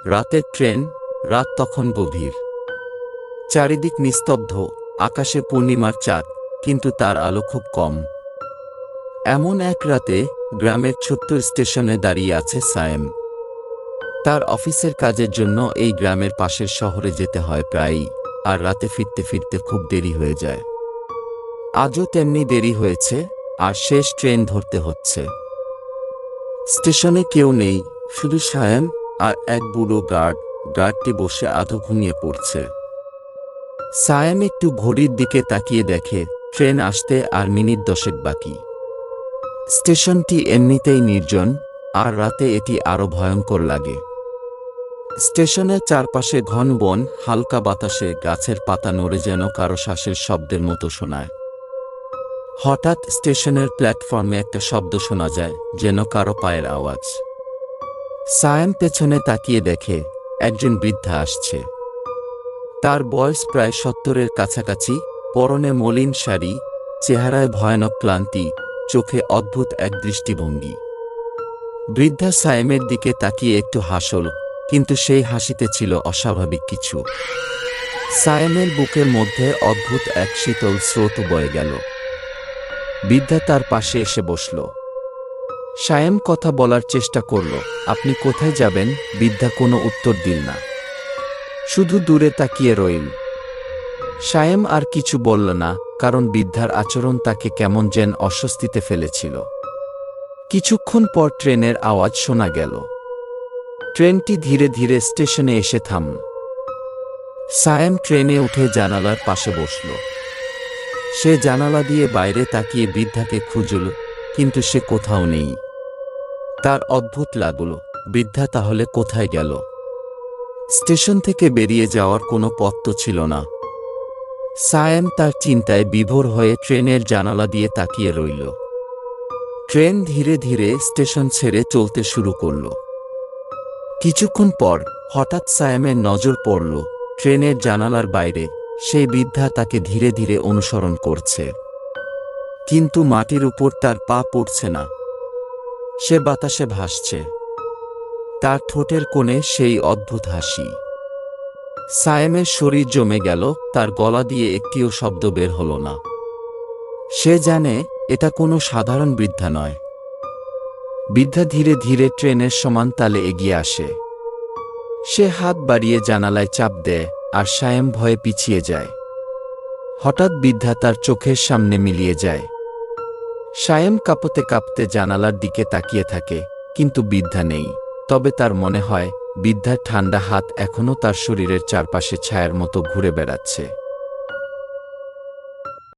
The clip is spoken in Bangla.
রাতের ট্রেন। রাত তখন গভীর, চারিদিক নিস্তব্ধ, আকাশে পূর্ণিমার চাঁদ, কিন্তু তার আলো খুব কম। এমন এক রাতে গ্রামের ছোট্ট স্টেশনে দাঁড়িয়ে আছে সায়েম। তার অফিসের কাজের জন্য এই গ্রামের পাশের শহরে যেতে হয় প্রায়ই, আর রাতে ফিরতে ফিরতে খুব দেরি হয়ে যায়। আজও তেমনি দেরি হয়েছে, আর শেষ ট্রেন ধরতে হচ্ছে। স্টেশনে কেউ নেই, শুধু সায়েম আর এক বুড়ো গার্ডটি বসে আধো ঘুমিয়ে পড়ছে। সায়েম একটু ঘড়ির দিকে তাকিয়ে দেখে ট্রেন আসতে আর মিনিট 10 বাকি। স্টেশনটি এমনিতেই নির্জন, আর রাতে এটি আরো ভয়ঙ্কর লাগে। স্টেশনের চারপাশে ঘন বন, হালকা বাতাসে গাছের পাতা নড়ে যেন কারো শ্বাসের শব্দের মতো শোনায়। হঠাৎ স্টেশনের প্ল্যাটফর্মে একটা শব্দ শোনা যায়, যেন কারো পায়ের আওয়াজ। সায়েম পেছনে তাকিয়ে দেখে একজন বৃদ্ধা আসছে। তার বয়স প্রায় 70-এর কাছাকাছি, পরনে মলিন শাড়ি, চেহারায় ভয়ানক ক্লান্তি, চোখে অদ্ভুত এক দৃষ্টিভঙ্গি। বৃদ্ধা সায়েমের দিকে তাকিয়ে একটু হাসল, কিন্তু সেই হাসিতে ছিল অস্বাভাবিক কিছু। সায়েমের বুকের মধ্যে অদ্ভুত এক শীতল স্রোত বয়ে গেল। বৃদ্ধা তার পাশে এসে বসল। সায়েম কথা বলার চেষ্টা করল, আপনি কোথায় যাবেন? বৃদ্ধা কোনো উত্তর দিল না, শুধু দূরে তাকিয়ে রইল। সায়েম আর কিছু বলল না, কারণ বৃদ্ধার আচরণ তাকে কেমন যেন অস্বস্তিতে ফেলেছিল। কিছুক্ষণ পর ট্রেনের আওয়াজ শোনা গেল। ট্রেনটি ধীরে ধীরে স্টেশনে এসে থামল। সায়েম ট্রেনে উঠে জানালার পাশে বসল। সে জানালা দিয়ে বাইরে তাকিয়ে বৃদ্ধাকে খুঁজল, কিন্তু সে কোথাও নেই। তার অদ্ভুত লাগল, বৃদ্ধা তাহলে কোথায় গেল? স্টেশন থেকে বেরিয়ে যাওয়ার কোনো পথ তো ছিল না। সায়েম তার চিন্তায় বিভোর হয়ে ট্রেনের জানালা দিয়ে তাকিয়ে রইল। ট্রেন ধীরে ধীরে স্টেশন ছেড়ে চলতে শুরু করল। কিছুক্ষণ পর হঠাৎ সায়েমের নজর পড়ল ট্রেনের জানালার বাইরে। সেই বৃদ্ধা তাকে ধীরে ধীরে অনুসরণ করছে, কিন্তু মাটির উপর তার পা পড়ছে না। সে বাতাসে ভাসছে, তার ঠোঁটের কোণে সেই অদ্ভুত হাসি। সায়েমের শরীর জমে গেল, তার গলা দিয়ে একটিও শব্দ বের হল না। সে জানে এটা কোনো সাধারণ বৃদ্ধা নয়। বৃদ্ধা ধীরে ধীরে ট্রেনের সমান তালে এগিয়ে আসে। সে হাত বাড়িয়ে জানালায় চাপ দেয়, আর সায়েম ভয়ে পিছিয়ে যায়। হঠাৎ বৃদ্ধা তার চোখের সামনে মিলিয়ে যায়। সায়েম কাঁপতে কাঁপতে জানালার দিকে তাকিয়ে থাকে, কিন্তু বৃদ্ধা নেই। তবে তার মনে হয় বৃদ্ধার ঠান্ডা হাত এখনও তার শরীরের চারপাশে ছায়ার মতো ঘুরে বেড়াচ্ছে।